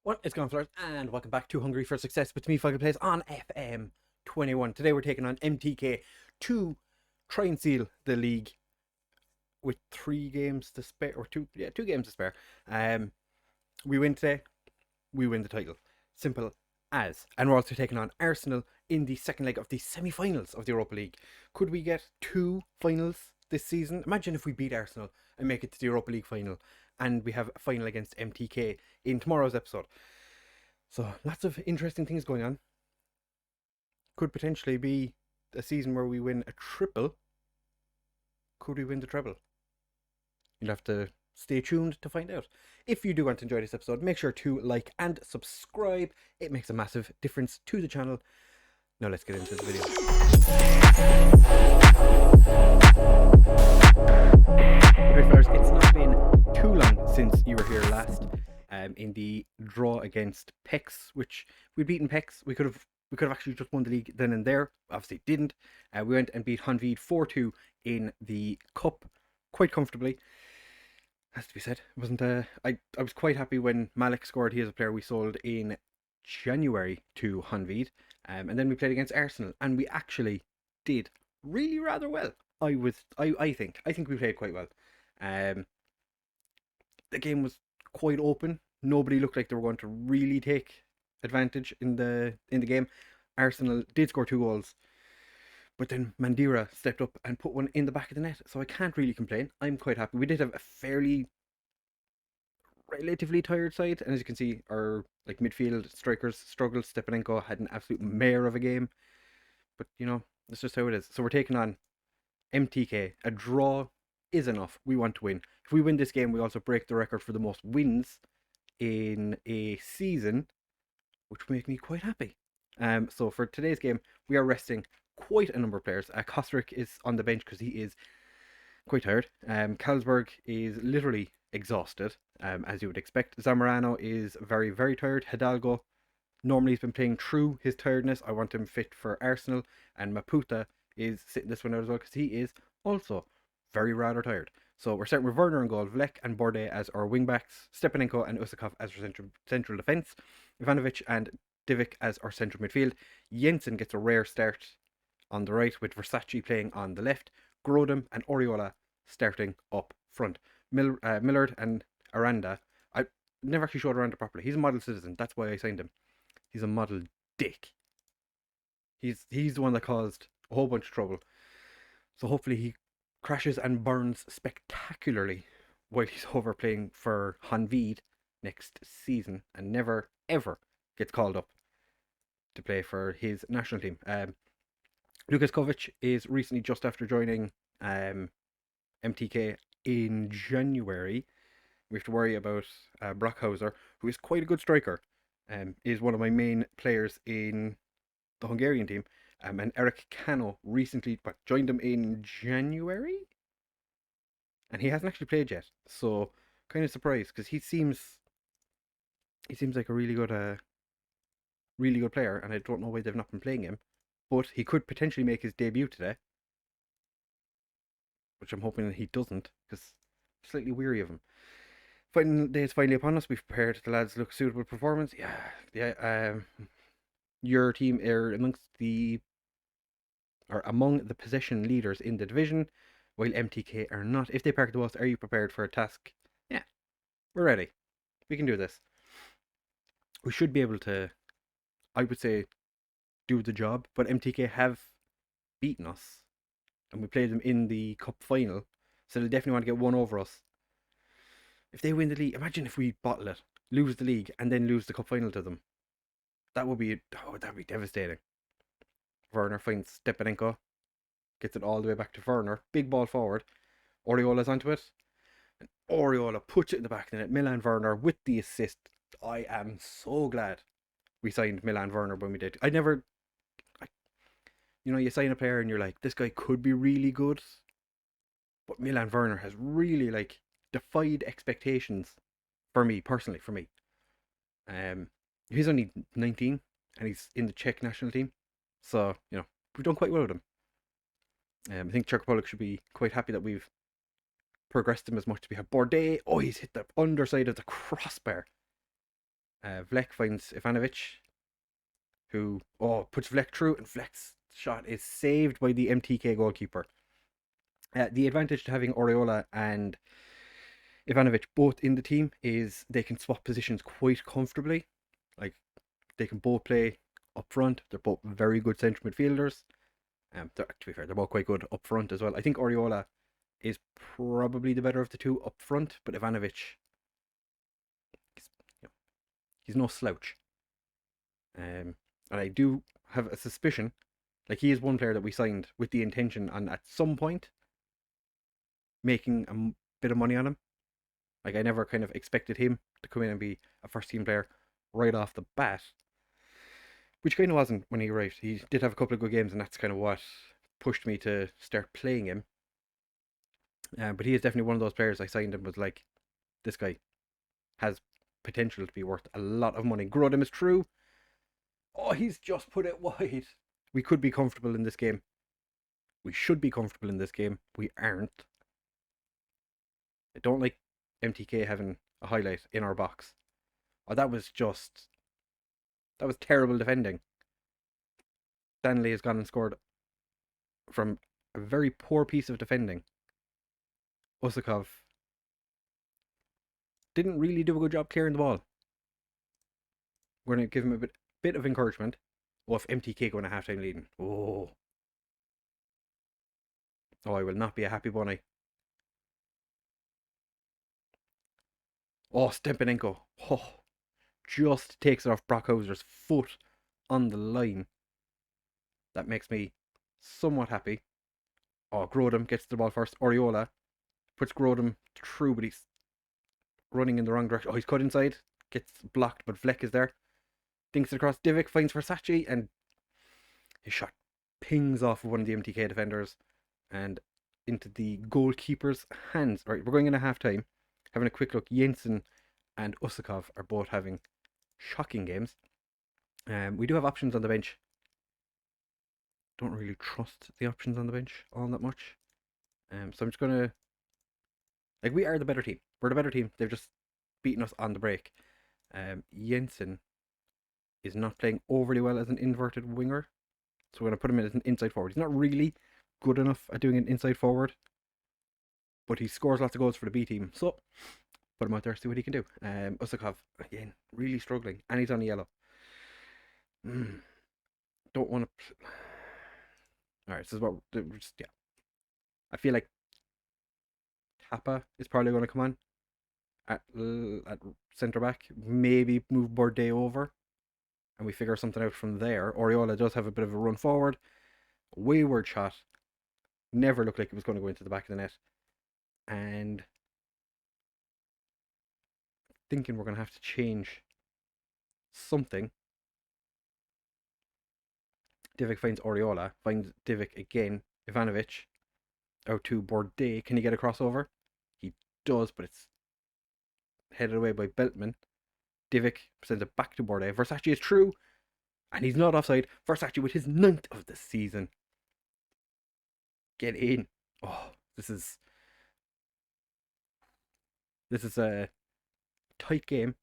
What is going on, fellas? And welcome back to Hungary for Success with me, FoggyPlays, on FM21. Today we're taking on MTK to try and seal the league with 3 games to spare, or two games to spare. We win today, we win the title. Simple as. And we're also taking on Arsenal in the second leg of the semi-finals of the Europa League. Could we get 2 finals this season? Imagine if we beat Arsenal and make it to the Europa League final, and we have a final against MTK in tomorrow's episode. So lots of interesting things going on. Could potentially be a season where we win a triple. Could we win the treble? You'll have to stay tuned to find out. If you do want to enjoy this episode, make sure to like and subscribe. It makes a massive difference to the channel. Now let's get into the video. Right, fellas, it's not been too long since you were here last. In the draw against PEX, which we'd beaten PEX. We could have actually just won the league then and there. Obviously didn't. We went and beat Hungary 4-2 in the cup quite comfortably. Has to be said. It wasn't I was quite happy when Malik scored. He is a player we sold in January to Hungary. And then we played against Arsenal and we actually did really rather well. I think we played quite well. The game was quite open. Nobody looked like they were going to really take advantage in the game. Arsenal did score 2 goals, but then Mandira stepped up and put one in the back of the net, so I can't really complain. I'm quite happy. We did have a relatively tired side, and as you can see, our midfield strikers struggled. Stepanenko had an absolute mare of a game, but that's just how it is. So we're taking on MTK. A draw is enough. We want to win. If we win this game, we also break the record for the most wins in a season, which will make me quite happy. So for today's game, we are resting quite a number of players. Kosteric is on the bench because he is quite tired. Carlsberg is literally exhausted, as you would expect. Zamorano is very, very tired. Hidalgo normally has been playing through his tiredness. I want him fit for Arsenal. And Maputa is sitting this one out as well because he is also very rather tired. So we're starting with Werner in goal, Vlek and Borde as our wingbacks, Stepanenko and Usakov as our central defence, Ivanovic and Divic as our central midfield. Jensen gets a rare start on the right with Versace playing on the left, Grodem and Oriola starting up front. Millard and Aranda. I never actually showed Aranda properly. He's a model citizen. That's why I signed him. He's a model dick. He's the one that caused a whole bunch of trouble. So hopefully he crashes and burns spectacularly while he's over playing for Hanvid next season and never ever gets called up to play for his national team. Lukas Kovic is recently just after joining MTK in January. We have to worry about Brockhauser, who is quite a good striker, is one of my main players in the Hungarian team. And Eric Cano recently joined him in January, and he hasn't actually played yet. So kind of surprised because he seems like a really good player, and I don't know why they've not been playing him. But he could potentially make his debut today, which I'm hoping that he doesn't because I'm slightly weary of him. Fighting day is finally upon us. We've prepared the lads look suitable performance. Yeah. Your team are among the possession leaders in the division, while MTK are not. If they park the bus, are you prepared for a task? Yeah, we're ready. We can do this. We should be able to, I would say, do the job, but MTK have beaten us, and we played them in the cup final, so they'll definitely want to get one over us. If they win the league, imagine if we bottle it, lose the league, and then lose the cup final to them. That would be devastating. Werner finds Stepanenko, gets it all the way back to Werner, big ball forward, Oriola's onto it, and Oriola puts it in the back of the net. Milan Werner with the assist. I am so glad we signed Milan Werner when we did. You sign a player and you're like, this guy could be really good, but Milan Werner has really defied expectations for me personally. He's only 19 and he's in the Czech national team. So, we've done quite well with him. I think Czech Republic should be quite happy that we've progressed him as much as we have. Borde, he's hit the underside of the crossbar. Vlek finds Ivanovic, who puts Vlek through, and Vlek's shot is saved by the MTK goalkeeper. The advantage to having Oriola and Ivanovic both in the team is they can swap positions quite comfortably. Like, they can both play up front. They're both very good central midfielders. To be fair, they're both quite good up front as well. I think Oriola is probably the better of the two up front, but Ivanovic, he's, he's no slouch. And I do have a suspicion, like, he is one player that we signed with the intention on at some point making a bit of money on him. Like, I never kind of expected him to come in and be a first team player right off the bat, which kind of wasn't when he arrived. He did have a couple of good games, and that's kind of what pushed me to start playing him. But he is definitely one of those players I signed and was like, this guy has potential to be worth a lot of money. Grodem is true. Oh, he's just put it wide. We could be comfortable in this game. We should be comfortable in this game. We aren't. I don't like MTK having a highlight in our box. Oh, that was terrible defending. Stanley has gone and scored from a very poor piece of defending. Usakov didn't really do a good job clearing the ball. We're going to give him a bit of encouragement. Oh, if MTK going to half-time leading. Oh, I will not be a happy bunny. Oh, Stepanenko. Oh, just takes it off Brockhauser's foot on the line. That makes me somewhat happy. Oh, Grodem gets the ball first. Oriola puts Grodem through, but he's running in the wrong direction. Oh, he's cut inside. Gets blocked, but Vlek is there. Dinks it across. Divic finds Versace, and his shot pings off of one of the MTK defenders and into the goalkeeper's hands. Right, we're going into half time. Having a quick look, Jensen and Usakov are both having shocking games. We do have options on the bench. Don't really trust the options on the bench all that much. So I'm just gonna, like, we are the better team. We're the better team. They've just beaten us on the break. Jensen is not playing overly well as an inverted winger, so we're gonna put him in as an inside forward. He's not really good enough at doing an inside forward, but he scores lots of goals for the B team. So put him out there, see what he can do. Usakov again, really struggling, and he's on yellow. Don't want to. All right, this is what just yeah. I feel like Tappa is probably going to come on at centre back. Maybe move Bourdais over, and we figure something out from there. Oriola does have a bit of a run forward. Wayward shot. Never looked like it was going to go into the back of the net. And thinking we're going to have to change something. Divic finds Oriola. Finds Divic again. Ivanovic out to Bourdais. Can he get a crossover? He does, but it's headed away by Beltman. Divic sends it back to Bourdais. Versace is true, and he's not offside. Versace with his 9th of the season. Get in. Oh, this is a tight game.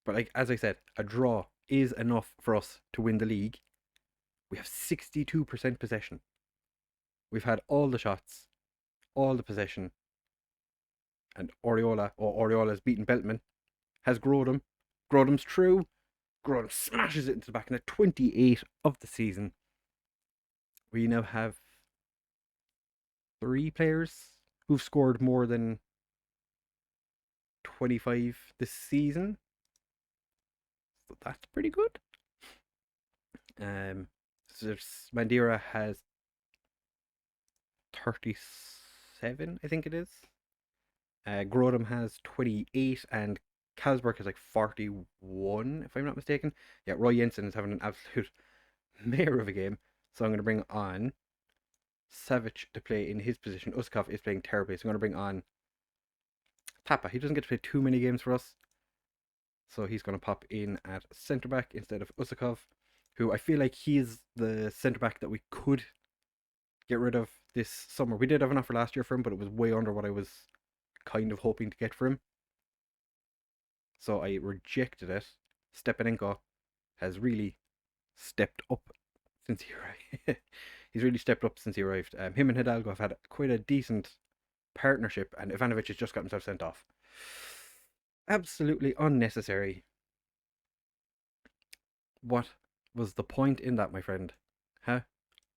But, like, as I said, a draw is enough for us to win the league. We have 62% possession. We've had all the shots, all the possession. And Oriola's beaten Beltman, has Grodem. Grodem's true. Grodem smashes it into the back net. 28 of the season. We now have 3 players who've scored more than 25 this season. So that's pretty good. Mandira has 37, I think it is. Grodem has 28, and Kalsberg has like 41, if I'm not mistaken. Yeah, Roy Jensen is having an absolute mare of a game. So I'm going to bring on Savic to play in his position. Uskov is playing terribly, so I'm going to bring on Tappa. He doesn't get to play too many games for us, so he's going to pop in at centre back instead of Usakov, who I feel like he's the centre back that we could get rid of this summer. We did have an offer last year for him, but it was way under what I was kind of hoping to get for him. so I rejected it. Stepanenko has really stepped up since he arrived. He's really stepped up since he arrived. Him and Hidalgo have had quite a decent partnership, and Ivanovic has just got himself sent off. Absolutely unnecessary. What was the point in that, my friend? Huh?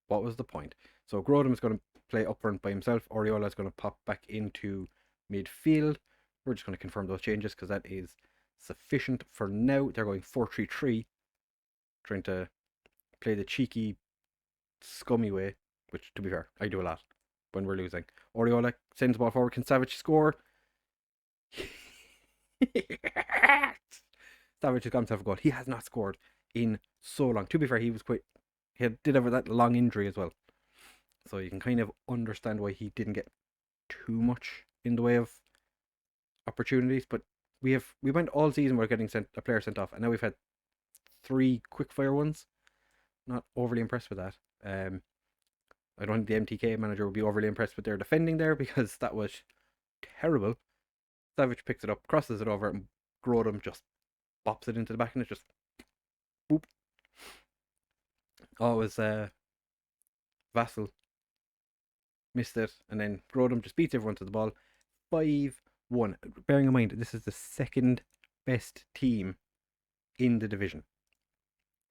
What was the point? So Grodem is going to play up front by himself. Oriola is going to pop back into midfield. We're just going to confirm those changes because that is sufficient for now. They're going 4-3-3, trying to play the cheeky, scummy way, which, to be fair, I do a lot when we're losing. Oriola sends the ball forward. Can Savage score? Savage has got himself a goal. He has not scored in so long. To be fair, he did have that long injury as well. So you can kind of understand why he didn't get too much in the way of opportunities. But we went all season without getting a player sent off, and now we've had 3 quickfire ones. Not overly impressed with that. I don't think the MTK manager would be overly impressed with their defending there because that was terrible. Savage picks it up, crosses it over, and Grodem just bops it into the back, and it just boop. Oh, it was Vassal missed it, and then Grodem just beats everyone to the ball. 5-1. Bearing in mind, this is the second best team in the division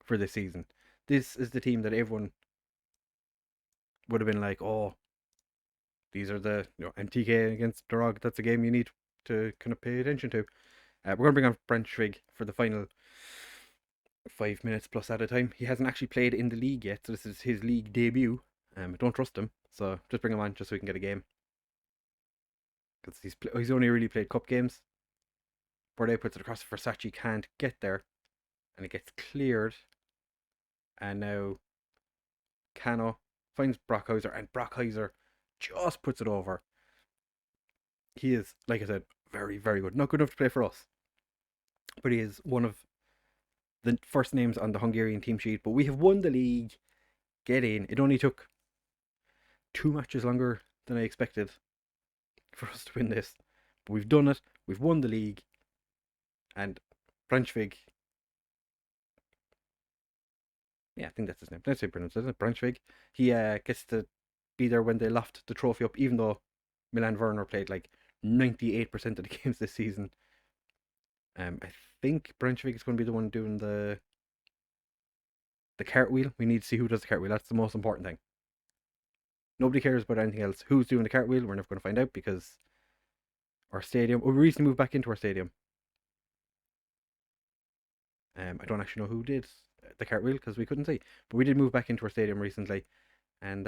for this season. This is the team that everyone would have been like, oh, these are the MTK against Dorogi. That's a game you need to kind of pay attention to. We're going to bring on Branchvig for the final 5 minutes plus at a time. He hasn't actually played in the league yet, so this is his league debut. I don't trust him, so just bring him on just so we can get a game. Because he's only really played cup games. Bordet puts it across. Versace can't get there, and it gets cleared. And now Cano finds Brockhauser, and Brockhauser just puts it over. He is, like I said, very, very good. Not good enough to play for us, but he is one of the first names on the Hungarian team sheet. But we have won the league. Get in. It only took 2 matches longer than I expected for us to win this, but we've done it. We've won the league, and Branchvig. Yeah, I think that's his name. Let's say pronounce it. Branchvig. He gets to be there when they loft the trophy up, even though Milan Werner played like 98% of the games this season. I think Branchvig is going to be the one doing the cartwheel. We need to see who does the cartwheel. That's the most important thing. Nobody cares about anything else. Who's doing the cartwheel? We're never going to find out because our stadium. We recently moved back into our stadium. I don't actually know who did the cartwheel because we couldn't see, but we did move back into our stadium recently, and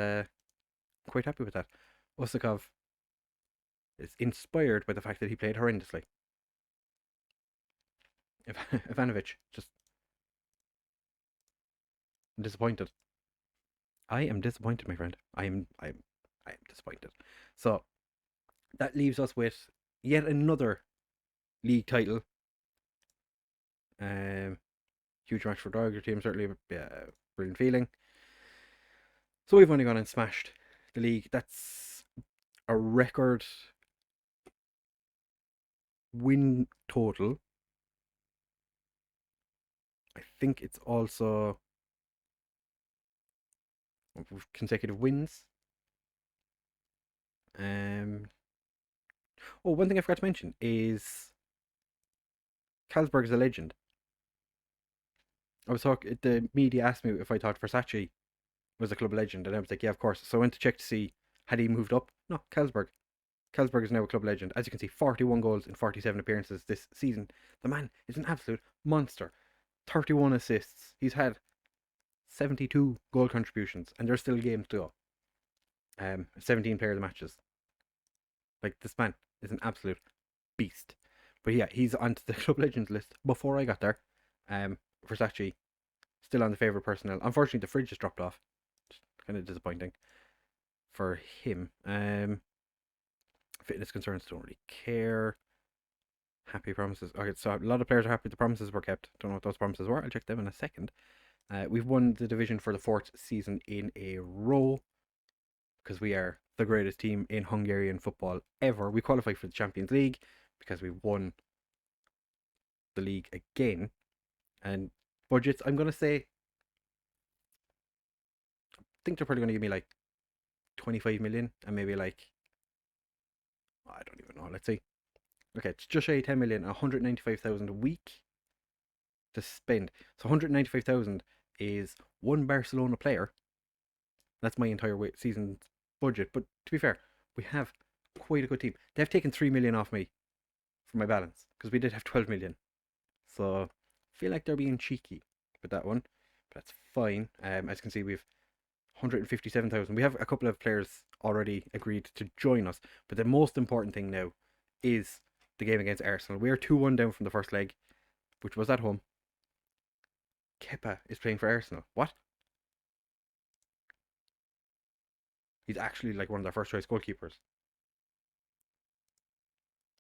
quite happy with that. Osakov is inspired by the fact that he played horrendously. Ivanovic, just disappointed. I am disappointed, my friend. I am disappointed. So that leaves us with yet another league title. Huge match for Dorogi team, certainly a brilliant feeling. So we've only gone and smashed the league. That's a record win total. I think it's also consecutive wins. One thing I forgot to mention is Carlsberg is a legend. The media asked me if I thought Versace was a club legend, and I was like, yeah, of course. So I went to check to see had he moved up. No, Carlsberg. Carlsberg is now a club legend. As you can see, 41 goals in 47 appearances this season. The man is an absolute monster. 31 assists. He's had 72 goal contributions, and there's still games to go. 17 player of the matches. Like, this man is an absolute beast. But yeah, he's onto the club legends list before I got there. Versace still on the favourite personnel. Unfortunately, the fridge just dropped off. Just kind of disappointing for him. Fitness concerns, don't really care. Happy promises. Okay, so a lot of players are happy the promises were kept. Don't know what those promises were. I'll check them in a second. We've won the division for the 4th season in a row because we are the greatest team in Hungarian football ever. We qualified for the Champions League because we won the league again. And budgets, I'm going to say, I think they're probably going to give me like 25 million and maybe like, I don't even know, let's see. Okay, it's just shy of 10 million, 195,000 a week to spend. So 195,000 is one Barcelona player. That's my entire season's budget. But to be fair, we have quite a good team. They've taken 3 million off me for my balance because we did have 12 million. So I feel like they're being cheeky with that one. But that's fine. As you can see, we've 157,000. We have a couple of players already agreed to join us. But the most important thing now is the game against Arsenal. We are 2-1 down from the first leg, which was at home. Kepa is playing for Arsenal. What? He's actually like one of their first choice goalkeepers.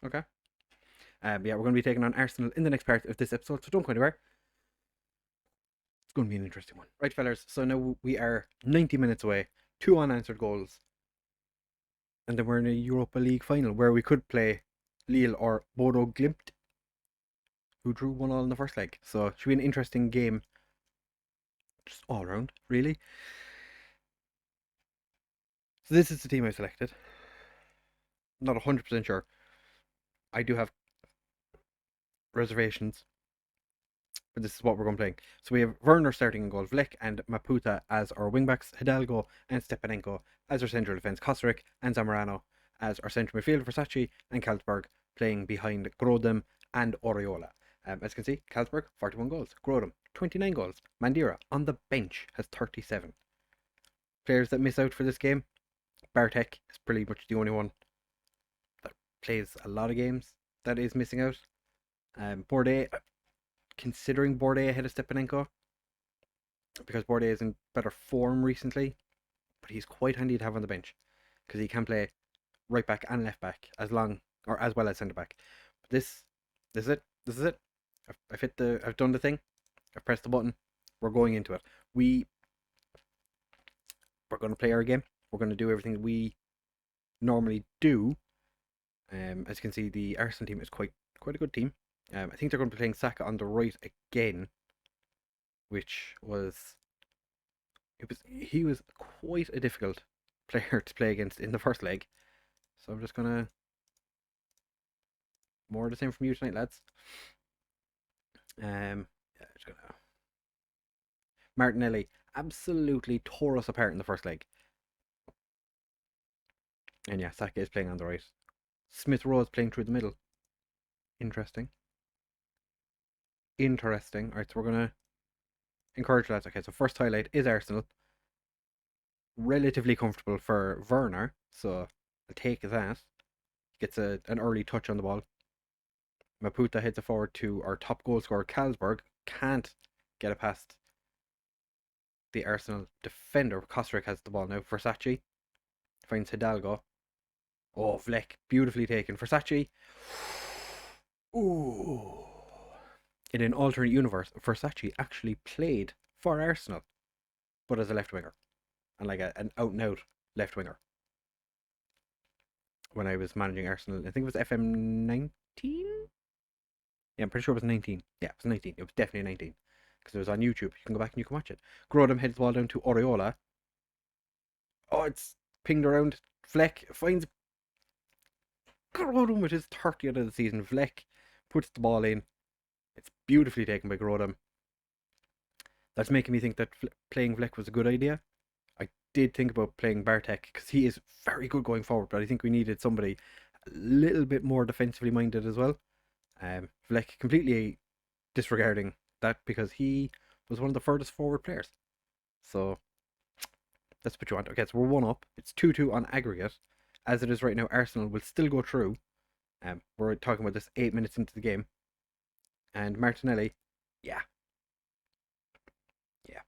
Okay. Yeah, we're going to be taking on Arsenal in the next part of this episode, so don't go anywhere. It's going to be an interesting one. Right, fellas, so now we are 90 minutes away, 2 unanswered goals, and then we're in a Europa League final where we could play Lille or Bodo Glimt, who drew 1-1 in the first leg. So it should be an interesting game, just all around, really. So this is the team I selected. I'm not 100% sure. I do have reservations, but this is what we're going to play. So we have Werner starting in goal, Vlek and Maputa as our wingbacks, Hidalgo and Stepanenko as our central defence, Kosteric and Zamorano as our central midfield, Versace and Kalsberg playing behind Grodem and Oriola. As you can see, Kalsberg 41 goals, Grodem 29 goals, Mandira on the bench has 37. Players that miss out for this game, Bartek is pretty much the only one that plays a lot of games that is missing out. Bordet, considering Bordet ahead of Stepanenko, because Bordet is in better form recently, but he's quite handy to have on the bench because he can play right back and left back as well as centre back. But this is it. This is it. I've done the thing. I've pressed the button. We're going into it. We're going to play our game. We're going to do everything we normally do. As you can see, the Arsenal team is quite a good team. I think they're going to be playing Saka on the right again, which he was quite a difficult player to play against in the first leg. So I'm just gonna more of the same from you tonight, lads. Yeah, just gonna Martinelli absolutely tore us apart in the first leg. And yeah, Saka is playing on the right. Smith Rowe is playing through the middle. Interesting. Alright, so we're gonna encourage lads. Okay, so first highlight is Arsenal. Relatively comfortable for Werner, so I'll take that. Gets an early touch on the ball. Maputa heads it forward to our top goal scorer, Kalsberg. Can't get it past the Arsenal defender. Kosteric has the ball now. Versace finds Hidalgo. Oh, Vlek, beautifully taken. Versace. Ooh. In an alternate universe, Versace actually played for Arsenal, but as a left winger, and like an out and out left winger. When I was managing Arsenal, I think it was FM19. Yeah, I'm pretty sure it was 19. Yeah, it was 19. It was definitely 19 because it was on YouTube. You can go back and you can watch it. Grodem heads the ball down to Oriola. Oh, it's pinged around. Vlek finds Grodem with his 30th of the season. Vlek puts the ball in. It's beautifully taken by Grodem. That's making me think that playing Vlek was a good idea. I did think about playing Bartek because he is very good going forward, but I think we needed somebody a little bit more defensively minded as well. Vlek completely disregarding that because he was one of the furthest forward players. So that's what you want. Okay, so we're 1 up. It's 2-2 on aggregate. As it is right now, Arsenal will still go through. We're talking about this 8 minutes into the game. And Martinelli, yeah,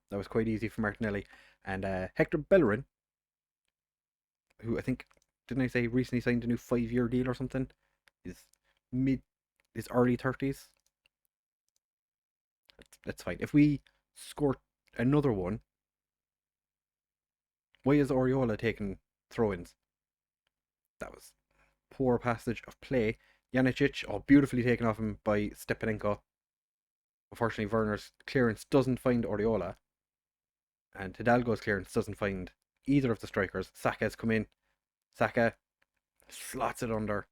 that was quite easy for Martinelli. And Hector Bellerin, who I think, didn't I say recently signed a new 5-year deal or something? His early 30s. That's fine. If we score another one, why is Oriola taking throw-ins? That was poor passage of play. Janicic, beautifully taken off him by Stepanenko. Unfortunately, Werner's clearance doesn't find Oriola, and Hidalgo's clearance doesn't find either of the strikers. Saka's come in. Saka slots it under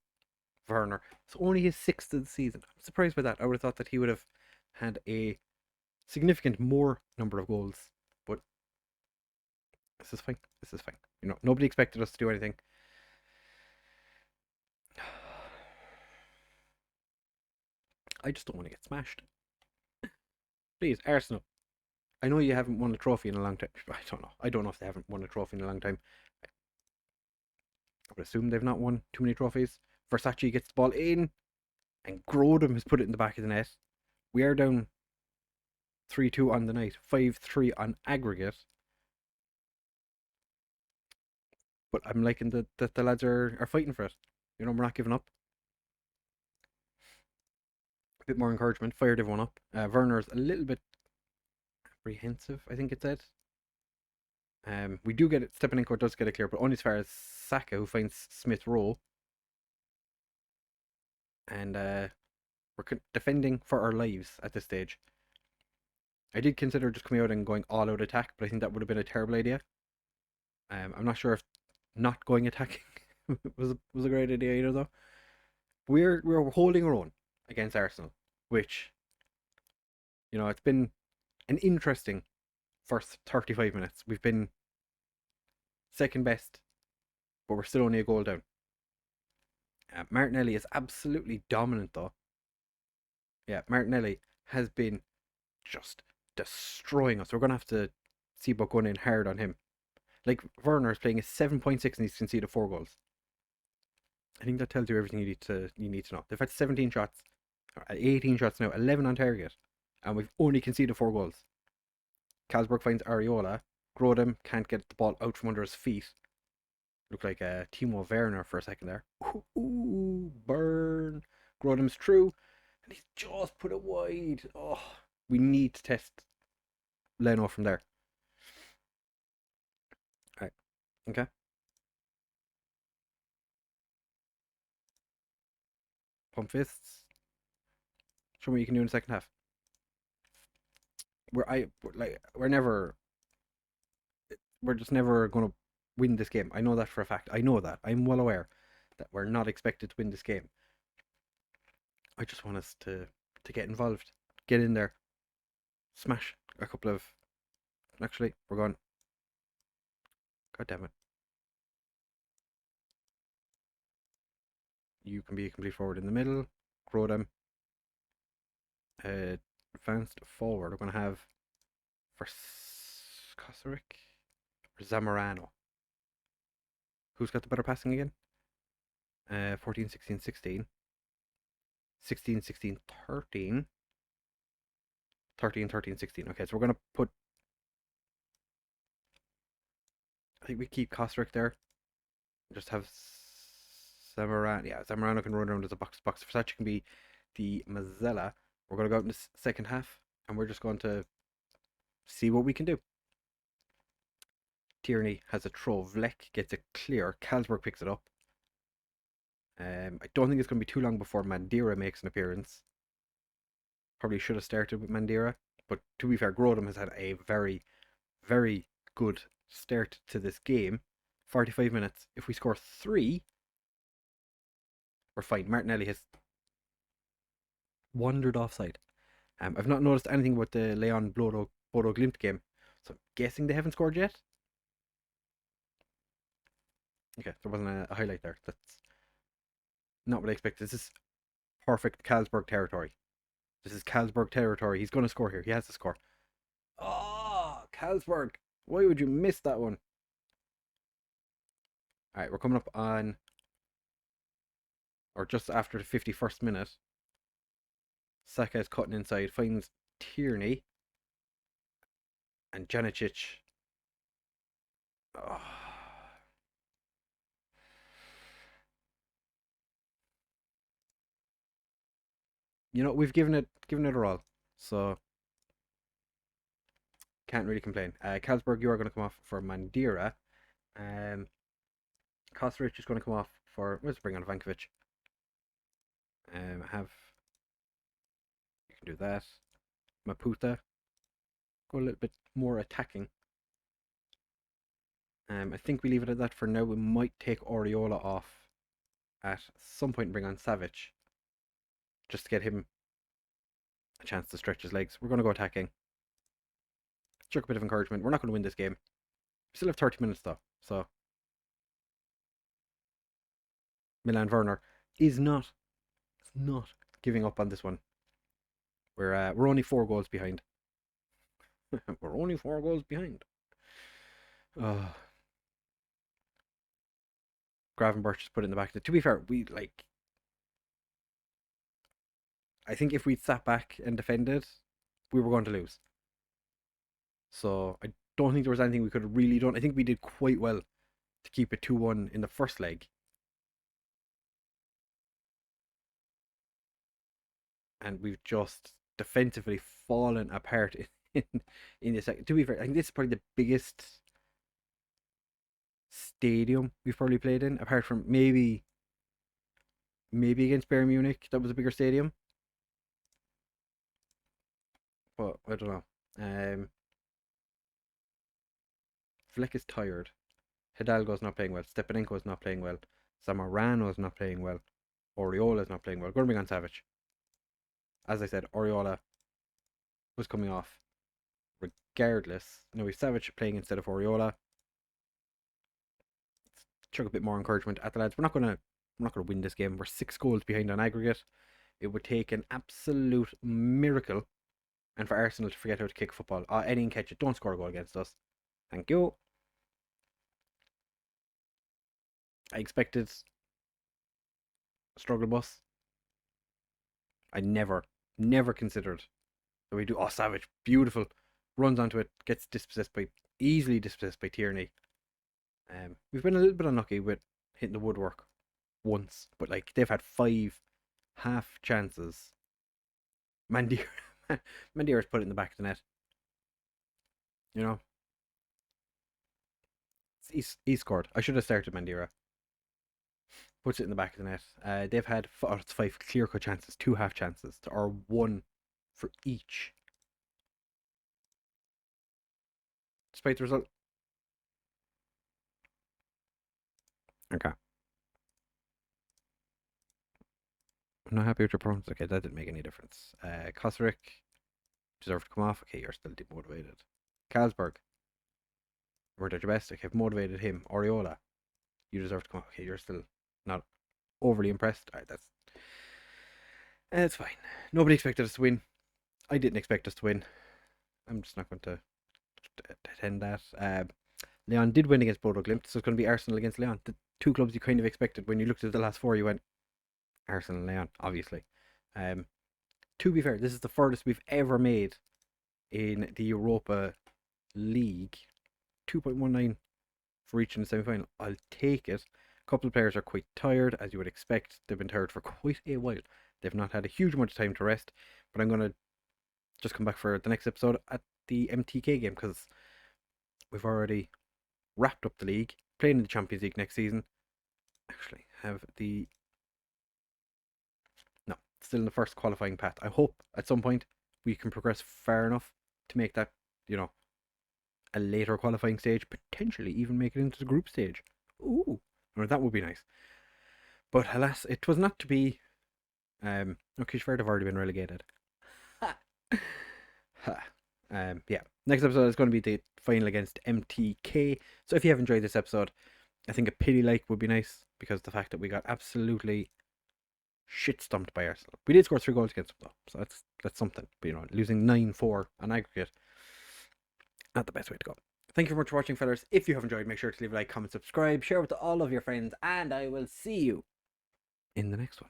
Werner. It's only his 6th of the season. I'm surprised by that. I would have thought that he would have had a significant more number of goals. But this is fine. This is fine. Nobody expected us to do anything. I just don't want to get smashed. Please, Arsenal. I know you haven't won a trophy in a long time. I don't know. I don't know if they haven't won a trophy in a long time. I would assume they've not won too many trophies. Versace gets the ball in, and Grodem has put it in the back of the net. We are down 3-2 on the night, 5-3 on aggregate. But I'm liking that the lads are fighting for it. We're not giving up. A bit more encouragement. Fired everyone up. Werner's a little bit apprehensive, I think it said. We do get it. Stepanenko does get it clear, but only as far as Saka, who finds Smith Rowe. And we're defending for our lives at this stage. I did consider just coming out and going all out attack, but I think that would have been a terrible idea. I'm not sure if not going attacking was a great idea either, though. We're holding our own against Arsenal, which it's been an interesting first 35 minutes. We've been second best, but we're still only a goal down. Martinelli is absolutely dominant, though. Yeah, Martinelli has been just destroying us. We're going to have to see about going in hard on him. Like, Werner is playing a 7.6 and he's conceded 4 goals. I think that tells you everything you need to know. They've had 17 shots, 18 shots now, 11 on target, and we've only conceded 4 goals. Carlsberg finds Areola. Grodem can't get the ball out from under his feet. Looked like Timo Werner for a second there. Ooh, burn. Grodem's through, and he's just put it wide. Oh, we need to test Leno from there. Right. Okay. Pump fists. Show me what you can do in the second half. We're just never gonna win this game. I know that for a fact. I know that. I'm well aware that we're not expected to win this game. I just want us to get involved, get in there, smash a couple of. Actually, we're going. God damn it! You can be a complete forward in the middle. Grow them. Advanced forward. We're gonna have for Kosarik or Zamorano. Who's got the better passing again? 14, 16, 16. 16, 16, 13. 13, 13, 16. Okay, so we're going to put... I think we keep Kosarik there. Just have Zamorano. Yeah, Zamorano can run around as a box. Versace can be the Mazzella. We're going to go out in the second half, and we're just going to see what we can do. Tierney has a throw. Vlek gets it clear. Carlsberg picks it up. I don't think it's going to be too long before Mandira makes an appearance. Probably should have started with Mandira, but to be fair, Grodem has had a very, very good start to this game. 45 minutes. If we score 3, we're fine. Martinelli has wandered offside. I've not noticed anything about the Leon Bodo Glimt game, so I'm guessing they haven't scored yet. Okay, there wasn't a highlight there. That's not what I expected. This is perfect Carlsberg territory. This is Carlsberg territory. He's going to score here. He has to score. Oh, Carlsberg. Why would you miss that one? Alright, we're coming up on... or just after the 51st minute. Saka is cutting inside. Finds Tierney. And Janicic. Oh. We've given it our all. So... can't really complain. Carlsberg, you are going to come off for Mandira. Kosteric is going to come off for... let's bring on Vankovic. You can do that. Maputa. Go a little bit more attacking. I think we leave it at that for now. We might take Oriola off at some point and bring on Savage. Just to get him a chance to stretch his legs. We're going to go attacking. Chuck a bit of encouragement. We're not going to win this game. We still have 30 minutes though. So Milan Werner is not giving up on this one. We're only 4 goals behind. We're only 4 goals behind. Gravenberch just put it in the back. To be fair, I think if we'd sat back and defended, we were going to lose. So I don't think there was anything we could have really done. I think we did quite well to keep it 2-1 in the first leg. And we've just defensively fallen apart in the second. To be fair, I think this is probably the biggest stadium we've probably played in, apart from maybe against Bayern Munich. That was a bigger stadium. But I don't know. Fleck is tired. Hidalgo's not playing well. Stepanenko's not playing well. Zamorano's not playing well. Oriola's not playing well. Going to bring on Savage. As I said, Oriola was coming off regardless. Now we've Savage playing instead of Oriola. Let's chuck a bit more encouragement at the lads. We're not gonna win this game. We're 6 goals behind on aggregate. It would take an absolute miracle, and for Arsenal to forget how to kick football. Eddie and catch it. Don't score a goal against us. Thank you. I expected a struggle bus. I never considered that we do. Oh, Savage, beautiful, runs onto it, gets easily dispossessed by Tierney. We've been a little bit unlucky with hitting the woodwork once, but like they've had 5 half chances. Mandira's put it in the back of the net. You know, he scored. I should have started Mandira. Puts it in the back of the net. They've had 5 clear-cut chances, 2 half chances, or 1 for each. Despite the result. Okay. I'm not happy with your performance. Okay, that didn't make any difference. Kosaric deserved to come off. Okay, you're still demotivated. Carlsberg, we're at your best. Okay, I've motivated him. Oriola, you deserve to come off. Okay, you're still not overly impressed. Alright, that's fine. Nobody expected us to win. I didn't expect us to win. I'm just not going to attend that. Leon did win against Bodo Glimt, so it's going to be Arsenal against Leon. The 2 clubs you kind of expected. When you looked at the last 4, you went Arsenal and Leon, obviously. To be fair, this is the furthest we've ever made in the Europa League. 2.19 for reaching the semi-final. I'll take it. A couple of players are quite tired, as you would expect. They've been tired for quite a while. They've not had a huge amount of time to rest, but I'm going to just come back for the next episode at the MTK game, because we've already wrapped up the league, playing in the Champions League next season. Actually, still in the first qualifying path. I hope at some point we can progress far enough to make that, a later qualifying stage, potentially even make it into the group stage. Ooh, or that would be nice. But alas, it was not to be. Kishverd have already been relegated. Yeah. Next episode is going to be the final against MTK. So if you have enjoyed this episode, I think a pity like would be nice, because the fact that we got absolutely shit stumped by Arsenal. We did score 3 goals against them though, so that's something. But losing 9-4 on aggregate, not the best way to go. Thank you very much for watching, fellas. If you have enjoyed, make sure to leave a like, comment, subscribe, share with all of your friends, and I will see you in the next one.